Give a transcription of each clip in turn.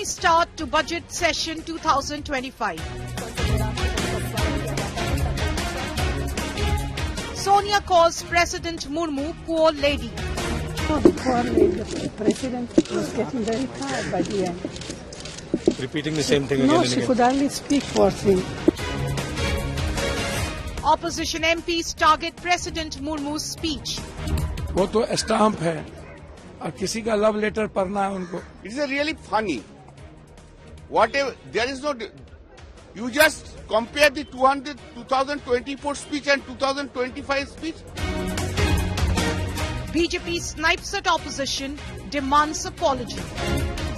start to budget session 2025. Sonia calls President Murmu poor lady. Oh, the poor lady, the president was getting very tired by the end. Repeating the same thing again No, and she again. could hardly speak, poor thing. Opposition MPs target President Murmu's speech. वो तो stamp है और किसी का love letter पढ़ना है उनको. It is really funny. Whatever, there is no. You just compare the 2024 speech and 2025 speech. BJP snipes at opposition, demands apology.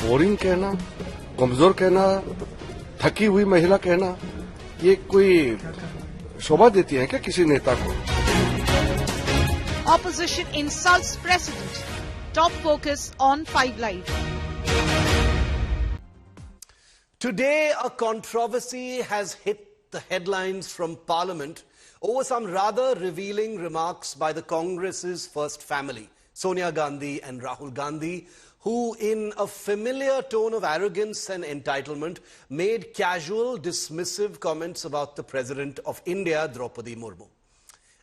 Boring कहना, कमजोर कहना, थकी हुई महिला कहना, ये कोई शोभा देती है क्या किसी नेता को? Opposition insults president. Top focus on 5 Live. Today, a controversy has hit the headlines from Parliament over some rather revealing remarks by the Congress's first family, Sonia Gandhi and Rahul Gandhi, who, in a familiar tone of arrogance and entitlement, made casual, dismissive comments about the President of India, Draupadi Murmu.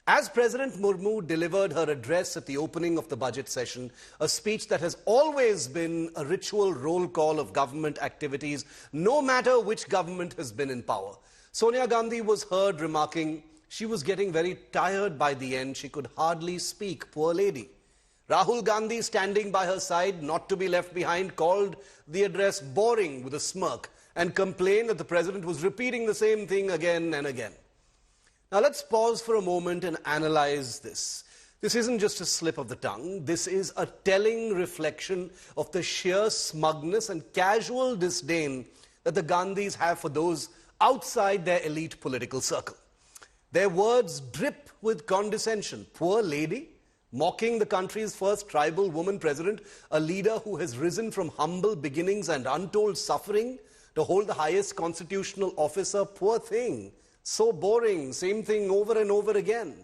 As President Murmu delivered her address at the opening of the budget session, a speech that has always been a ritual roll call of government activities, no matter which government has been in power, Sonia Gandhi was heard remarking she was getting very tired by the end. She could hardly speak, poor lady. Rahul Gandhi, standing by her side, not to be left behind, called the address boring with a smirk and complained that the President was repeating the same thing again and again. Now let's pause for a moment and analyze this. This isn't just a slip of the tongue. This is a telling reflection of the sheer smugness and casual disdain that the Gandhis have for those outside their elite political circle. Their words drip with condescension. Poor lady, mocking the country's first tribal woman president, a leader who has risen from humble beginnings and untold suffering to hold the highest constitutional officer. Poor thing. So boring, same thing over and over again.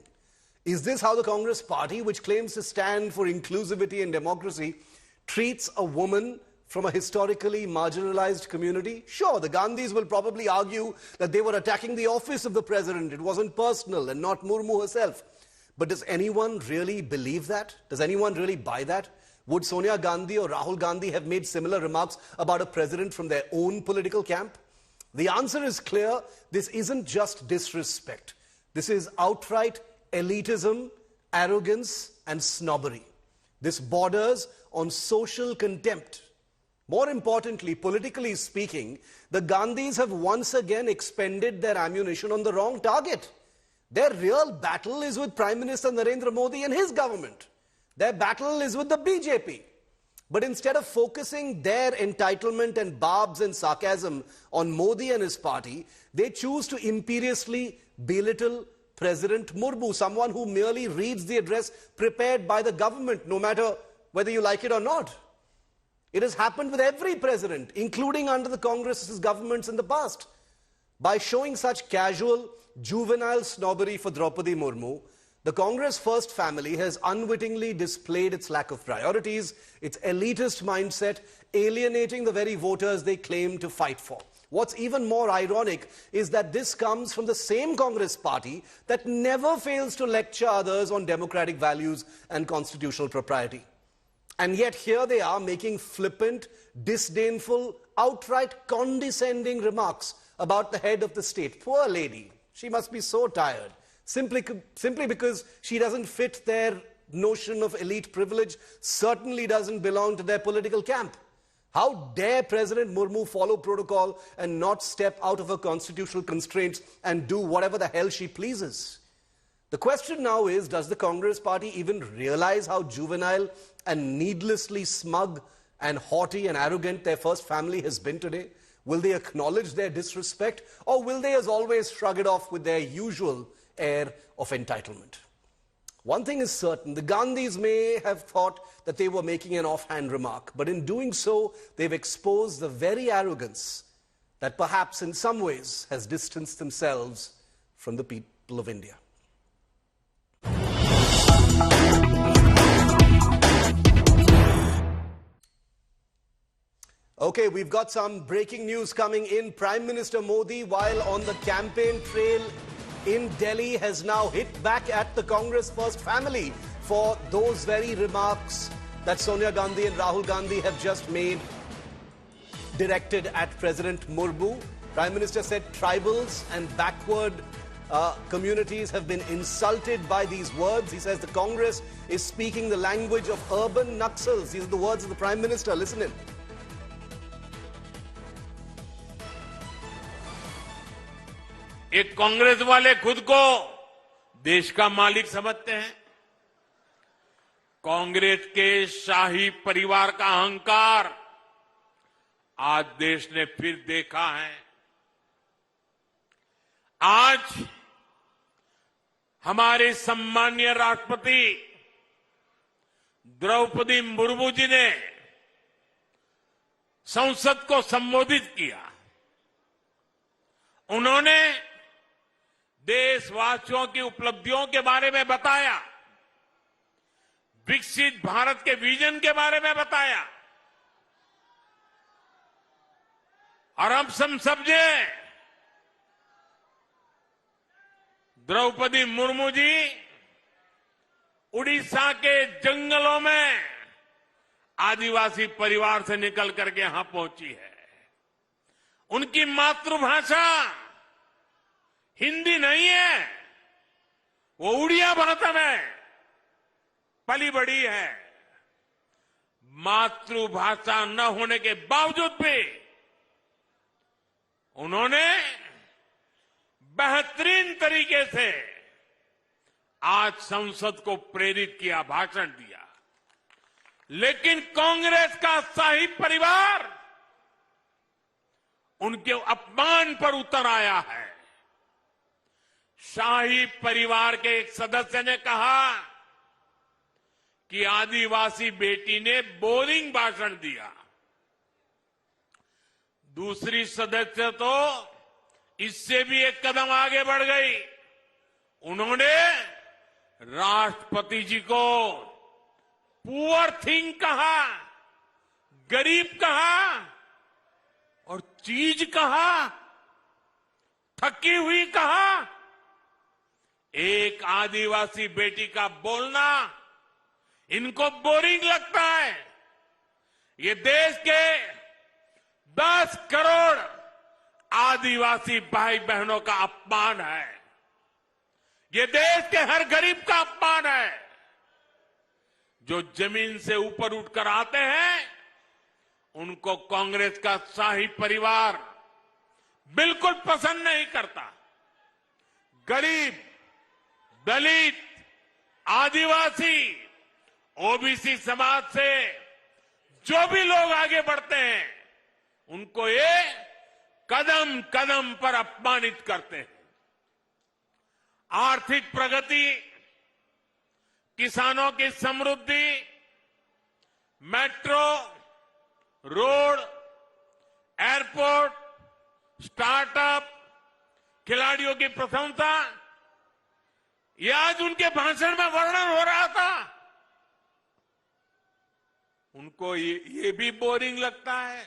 Is this how the Congress party, which claims to stand for inclusivity and democracy, treats a woman from a historically marginalized community? Sure, the Gandhis will probably argue that they were attacking the office of the president. It wasn't personal and not Murmu herself. But does anyone really believe that? Does anyone really buy that? Would Sonia Gandhi or Rahul Gandhi have made similar remarks about a president from their own political camp? The answer is clear. This isn't just disrespect. This is outright elitism, arrogance, and snobbery. This borders on social contempt. More importantly, politically speaking, the Gandhis have once again expended their ammunition on the wrong target. Their real battle is with Prime Minister Narendra Modi and his government. Their battle is with the BJP. But instead of focusing their entitlement and barbs and sarcasm on Modi and his party, they choose to imperiously belittle President Murmu, someone who merely reads the address prepared by the government, no matter whether you like it or not. It has happened with every president, including under the Congress's governments in the past. By showing such casual, juvenile snobbery for Draupadi Murmu, the Congress first family has unwittingly displayed its lack of priorities, its elitist mindset, alienating the very voters they claim to fight for. What's even more ironic is that this comes from the same Congress party that never fails to lecture others on democratic values and constitutional propriety. And yet here they are making flippant, disdainful, outright condescending remarks about the head of the state. Poor lady, she must be so tired. Simply because she doesn't fit their notion of elite privilege, certainly doesn't belong to their political camp. How dare President Murmu follow protocol and not step out of her constitutional constraints and do whatever the hell she pleases? The question now is, does the Congress party even realize how juvenile and needlessly smug and haughty and arrogant their first family has been today? Will they acknowledge their disrespect, or will they, as always, shrug it off with their usual air of entitlement? One thing is certain, the Gandhis may have thought that they were making an offhand remark, but in doing so, they've exposed the very arrogance that perhaps in some ways has distanced themselves from the people of India. Okay, we've got some breaking news coming in. Prime Minister Modi, while on the campaign trail in Delhi, has now hit back at the Congress First family for those very remarks that Sonia Gandhi and Rahul Gandhi have just made, directed at President Murmu. Prime Minister said tribals and backward communities have been insulted by these words. He says the Congress is speaking the language of urban Naxals. These are the words of the Prime Minister. Listen in. एक कांग्रेस वाले खुद को देश का मालिक समझते हैं। कांग्रेस के शाही परिवार का अहंकार आज देश ने फिर देखा है। आज हमारे सम्मानीय राष्ट्रपति द्रौपदी मुर्मू जी ने संसद को संबोधित किया। उन्होंने देशवासियों की उपलब्धियों के बारे में बताया, विकसित भारत के विजन के बारे में बताया, और हम सब समझे द्रौपदी मुर्मू जी उड़ीसा के जंगलों में आदिवासी परिवार से निकल करके यहां पहुंची है। उनकी मातृभाषा हिंदी नहीं है, वो उड़िया भाषा में पली बड़ी है। मातृभाषा न होने के बावजूद भी उन्होंने बेहतरीन तरीके से आज संसद को प्रेरित किया, भाषण दिया। लेकिन कांग्रेस का शाही परिवार उनके अपमान पर उतर आया है। शाही परिवार के एक सदस्य ने कहा कि आदिवासी बेटी ने बोरिंग भाषण दिया। दूसरी सदस्य तो इससे भी एक कदम आगे बढ़ गई। उन्होंने राष्ट्रपति जी को पुअर थिंग कहा, गरीब कहा और चीज कहा, थकी हुई कहा। एक आदिवासी बेटी का बोलना इनको बोरिंग लगता है। ये देश के 10 करोड़ आदिवासी भाई बहनों का अपमान है। ये देश के हर गरीब का अपमान है। जो जमीन से ऊपर उठकर आते हैं उनको कांग्रेस का शाही परिवार बिल्कुल पसंद नहीं करता। गरीब, दलित, आदिवासी, ओबीसी समाज से जो भी लोग आगे बढ़ते हैं उनको ये कदम कदम पर अपमानित करते हैं। आर्थिक प्रगति, किसानों की समृद्धि, मेट्रो, रोड, एयरपोर्ट, स्टार्टअप, खिलाड़ियों की प्रशंसा, ये आज उनके भाषण में वर्णन हो रहा था। उनको ये भी बोरिंग लगता है।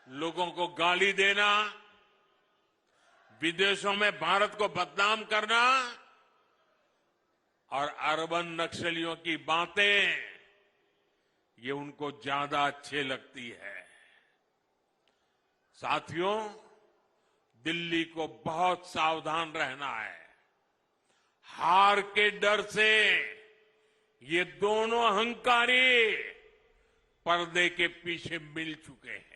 लोगों को गाली देना, विदेशों में भारत को बदनाम करना और अर्बन नक्सलियों की बातें, ये उनको ज्यादा अच्छे लगती है। साथियों, दिल्ली को बहुत सावधान रहना है। हार के डर से ये दोनों अहंकारी पर्दे के पीछे मिल चुके हैं।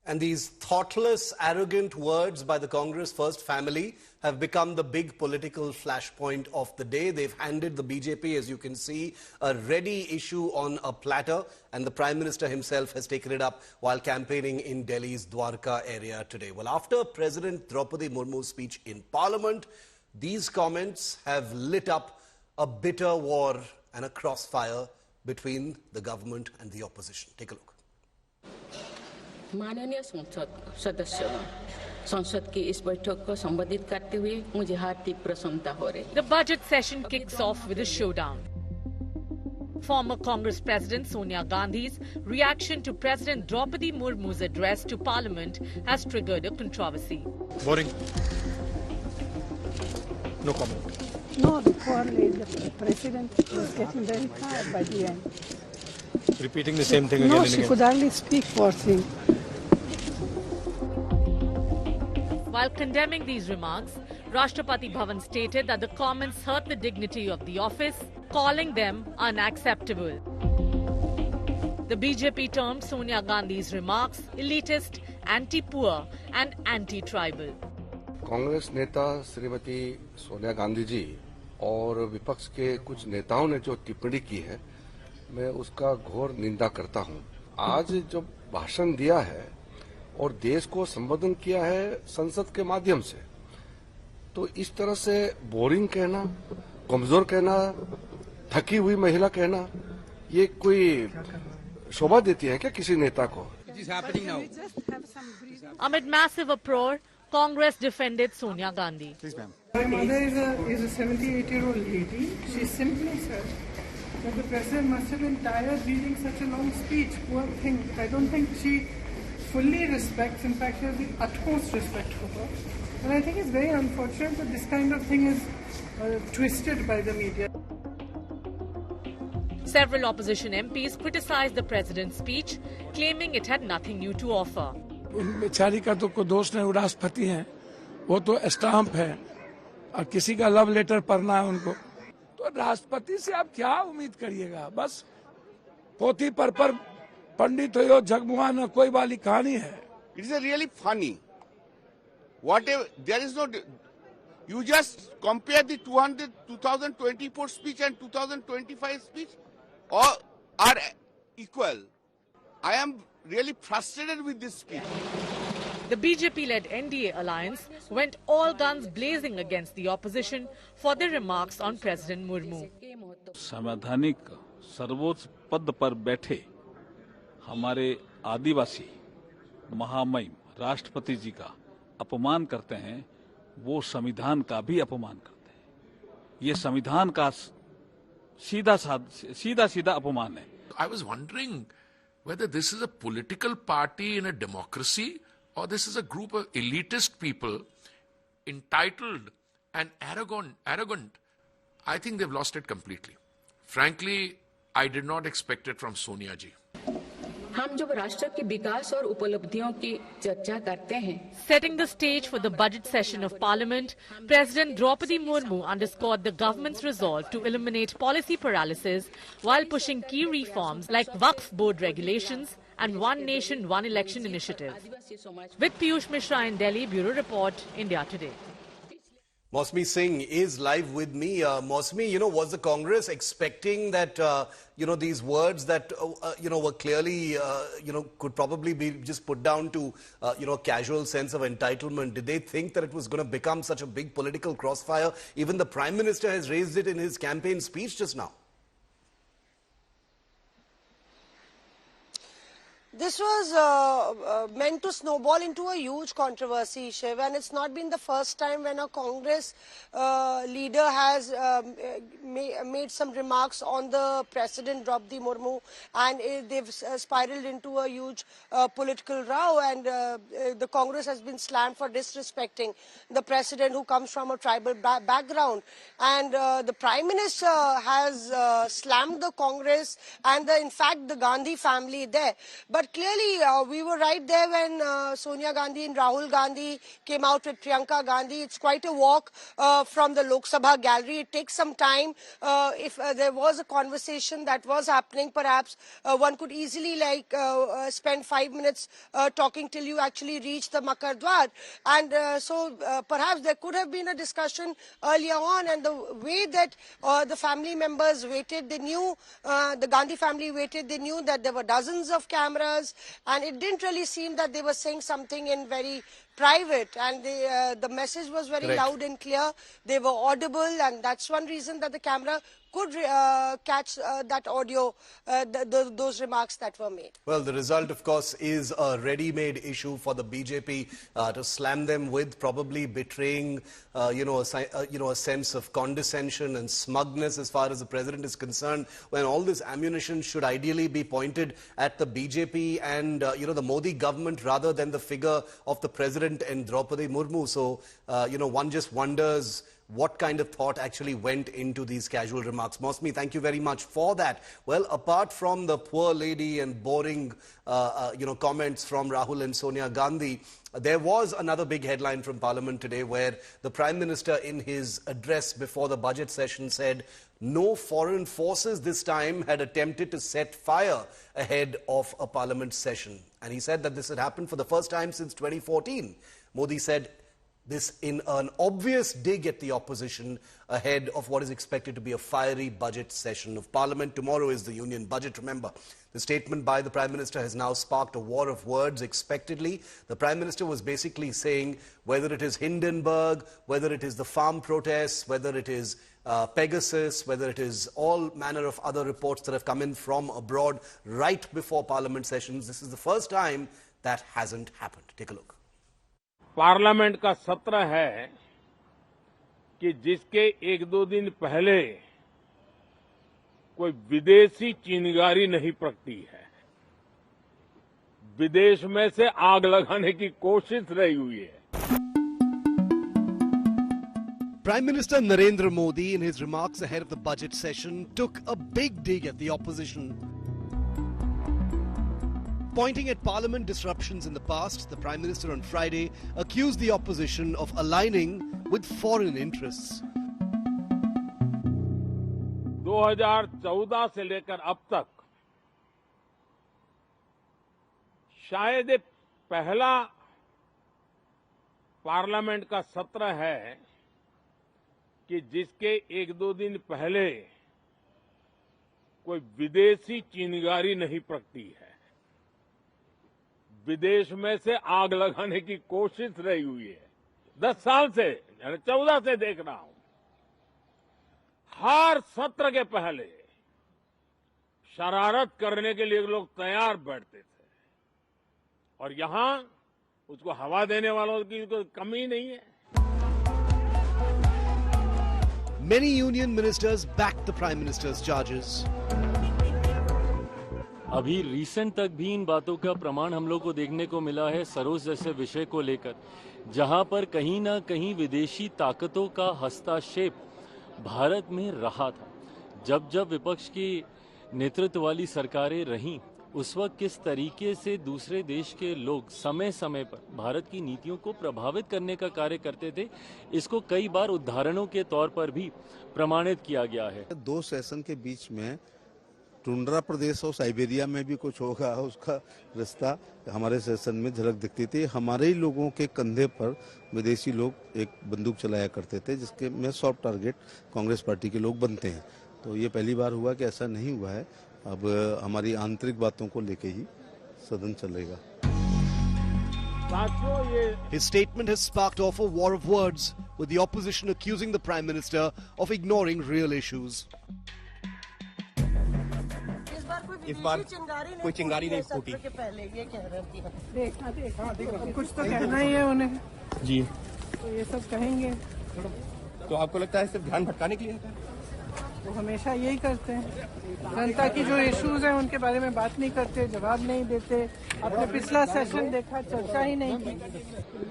And these thoughtless, arrogant words by the Congress First family have become the big political flashpoint of the day. They've handed the BJP, as you can see, a ready issue on a platter, and the Prime Minister himself has taken it up while campaigning in Delhi's Dwarka area today. Well, after President Draupadi Murmu's speech in Parliament, these comments have lit up a bitter war and a crossfire between the government and the opposition. Take a look. माननीय सदस्य, संसद की इस बैठक को संबोधित करते हुए मुझे हार्दिक प्रसन्नता हो रही है। The budget session kicks off with a showdown. Former Congress President Sonia Gandhi's reaction to President Draupadi Murmu's address to Parliament has triggered a controversy. Boring. No comment. No, the poor lady, the president was getting very tired by the end. Repeating the same thing again No, and she again. could hardly speak, poor thing. While condemning these remarks, Rashtrapati Bhavan stated that the comments hurt the dignity of the office, calling them unacceptable. The BJP termed Sonia Gandhi's remarks elitist, anti-poor and anti-tribal. Congress नेता श्रीमती सोनिया गांधी जी और विपक्ष के कुछ नेताओं ने जो टिप्पणी की है, मैं उसका घोर निंदा करता हूं। आज जो भाषण दिया है और देश को संबोधन किया है संसद के माध्यम से, तो इस तरह से बोरिंग कहना, कमजोर कहना, थकी हुई महिला कहना, ये कोई शोभा देती है क्या किसी नेता को? Amid massive uproar, Congress defended Sonia Gandhi. My mother is a 78-year-old lady. She simply said that the president must have been tired reading such a long speech. Poor thing. I don't think she fully respects, in fact, she has the utmost respect for her. And I think it's very unfortunate that this kind of thing is twisted by the media. Several opposition MPs criticized the president's speech, claiming it had nothing new to offer. बेचारी का तो कोई दोष नहीं, वो राष्ट्रपति हैं, वो तो स्टाम्प है और किसी का लव लेटर पढ़ना है उनको, तो राष्ट्रपति से आप क्या उम्मीद करिएगा? बस पोथी पर पंडित हो जगमुआन कोई वाली कहानी है. It is a really funny. Whatever, there is no. You just compare the 2024 speech and 2025 speech, or are equal. I am really frustrated with this speech. The BJP-led NDA alliance went all guns blazing against the opposition for their remarks on President Murmu. संवैधानिक सर्वोच्च पद पर बैठे हमारे आदिवासी महामहिम राष्ट्रपति जी का अपमान करते हैं, वो संविधान का भी अपमान करते हैं. ये संविधान का सीधा अपमान है. I was wondering whether this is a political party in a democracy or this is a group of elitist people, entitled and arrogant. I think they've lost it completely. Frankly, I did not expect it from Sonia ji. हम जब राष्ट्र के विकास और उपलब्धियों की चर्चा करते हैं, Setting the stage for the budget session of Parliament, President Draupadi Murmu underscored the government's resolve to eliminate policy paralysis while pushing key reforms like Waqf board regulations and One Nation, One Election initiative. With Piyush Mishra in Delhi, Bureau Report, India Today. Mosmi Singh is live with me. Mosmi, was the Congress expecting that, these words that, were clearly, could probably be just put down to, a casual sense of entitlement? Did they think that it was going to become such a big political crossfire? Even the Prime Minister has raised it in his campaign speech just now. This was meant to snowball into a huge controversy, Shiv, and it's not been the first time when a Congress leader has made some remarks on the President Draupadi Murmu, and they've spiraled into a huge political row, and the Congress has been slammed for disrespecting the President, who comes from a tribal background. And the Prime Minister has slammed the Congress and in fact the Gandhi family there. But clearly, we were right there when Sonia Gandhi and Rahul Gandhi came out with Priyanka Gandhi. It's quite a walk from the Lok Sabha gallery. It takes some time. If there was a conversation that was happening, perhaps one could easily spend 5 minutes talking till you actually reach the Makar Dwar. And so perhaps there could have been a discussion earlier on, and the way that the family members waited, they knew, the Gandhi family waited, they knew that there were dozens of cameras, and it didn't really seem that they were saying something in very private, and the message was very loud and clear. They were audible, and that's one reason that the camera could catch that audio, those remarks that were made. Well, the result, of course, is a ready-made issue for the BJP to slam them with, probably betraying, a sense of condescension and smugness as far as the president is concerned, when all this ammunition should ideally be pointed at the BJP and, the Modi government rather than the figure of the president and Draupadi Murmu. So, one just wonders what kind of thought actually went into these casual remarks. Mosmi, thank you very much for that. Well, apart from the poor lady and boring, comments from Rahul and Sonia Gandhi, there was another big headline from Parliament today where the Prime Minister in his address before the budget session said no foreign forces this time had attempted to set fire ahead of a Parliament session. And he said that this had happened for the first time since 2014. Modi said this in an obvious dig at the opposition ahead of what is expected to be a fiery budget session of Parliament. Tomorrow is the Union Budget, remember. The statement by the Prime Minister has now sparked a war of words expectedly. The Prime Minister was basically saying whether it is Hindenburg, whether it is the farm protests, whether it is Pegasus, whether it is all manner of other reports that have come in from abroad right before Parliament sessions, this is the first time that hasn't happened. Take a look. Parliament का सत्र है कि जिसके एक दो दिन पहले कोई विदेशी चिंगारी नहीं पड़ती है, विदेश में से आग लगाने की कोशिश रही हुई है. Prime Minister Narendra Modi, in his remarks ahead of the budget session, took a big dig at the opposition. Pointing at Parliament disruptions in the past, the Prime Minister on Friday accused the opposition of aligning with foreign interests. 2014 से लेकर अब तक शायद ये पहला parliament का सत्र है कि जिसके एक दो दिन पहले कोई विदेशी चिंगारी नहीं पड़ती है, विदेश में से आग लगाने की कोशिश रही हुई है. 10 साल से, 14 से देख रहा हूं. हर सत्र के पहले शरारत करने के लिए लोग तैयार बैठते थे और यहां उसको हवा देने वालों की कोई कमी नहीं है. Many union ministers backed the Prime Minister's charges. अभी रिसेंट तक भी इन बातों का प्रमाण हम लोग को देखने को मिला है सरोज जैसे विषय को लेकर, जहां पर कहीं ना कहीं विदेशी ताकतों का हस्तक्षेप भारत में रहा था. जब जब विपक्ष की नेतृत्व वाली सरकारें रहीं, उस वक्त किस तरीके से दूसरे देश के लोग समय समय पर भारत की नीतियों को प्रभावित करने का कार्य करते थे, इसको कई बार उदाहरणों के तौर पर भी प्रमाणित किया गया है. 2 सेशन के बीच में टुंड्रा प्रदेश और साइबेरिया में भी कुछ होगा, उसका रास्ता हमारे सेशन में झलक दिखती थी. हमारे ही लोगों के कंधे पर विदेशी लोग एक बंदूक चलाया करते थे, जिसके में सॉफ्ट टारगेट कांग्रेस पार्टी के लोग बनते हैं. तो ये पहली बार हुआ कि ऐसा नहीं हुआ है. अब हमारी आंतरिक बातों को लेके ही सदन चलेगा. His statement has sparked off a war of words, with the opposition accusing the Prime Minister of ignoring real issues. इस बार कोई चिंगारी नहीं फूटी. कुछ तो कहना ही है उन्हें जी, तो ये सब कहेंगे. तो आपको लगता है सिर्फ ध्यान भटकाने के लिए है? वो हमेशा यही करते हैं. जनता की जो इश्यूज हैं उनके बारे में बात नहीं करते, जवाब नहीं देते. आपने पिछला सेशन देखा, चर्चा ही नहीं की.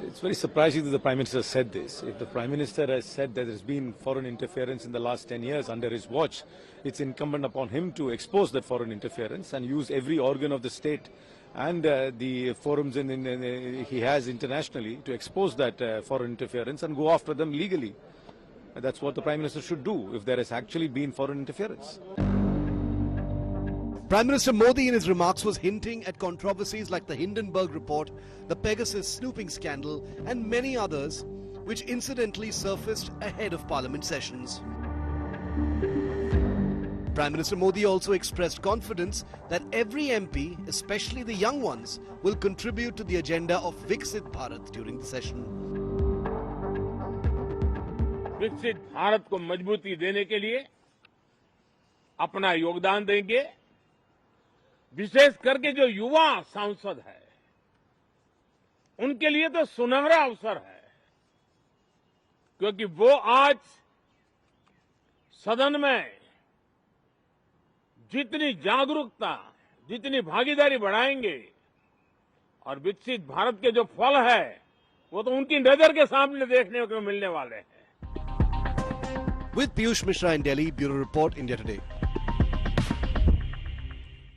It's very surprising that the Prime Minister said this. If the Prime Minister has said that there has been foreign interference in the last 10 years under his watch, it's incumbent upon him to expose that foreign interference and use every organ of the state and the forums he has internationally to expose that foreign interference and go after them legally. That's what the Prime Minister should do if there has actually been foreign interference. Prime Minister Modi in his remarks was hinting at controversies like the Hindenburg report, the Pegasus snooping scandal and many others which incidentally surfaced ahead of Parliament sessions. Prime Minister Modi also expressed confidence that every MP, especially the young ones, will contribute to the agenda of Viksit Bharat during the session. विकसित भारत को मजबूती देने के लिए अपना योगदान देंगे। विशेष करके जो युवा सांसद है, उनके लिए तो सुनहरा अवसर है, क्योंकि वो आज सदन में जितनी जागरूकता, जितनी भागीदारी बढ़ाएंगे और विकसित भारत के जो फल है, वो तो उनकी नजर के सामने देखने को मिलने वाले हैं। With Piyush Mishra in Delhi, Bureau Report, India Today.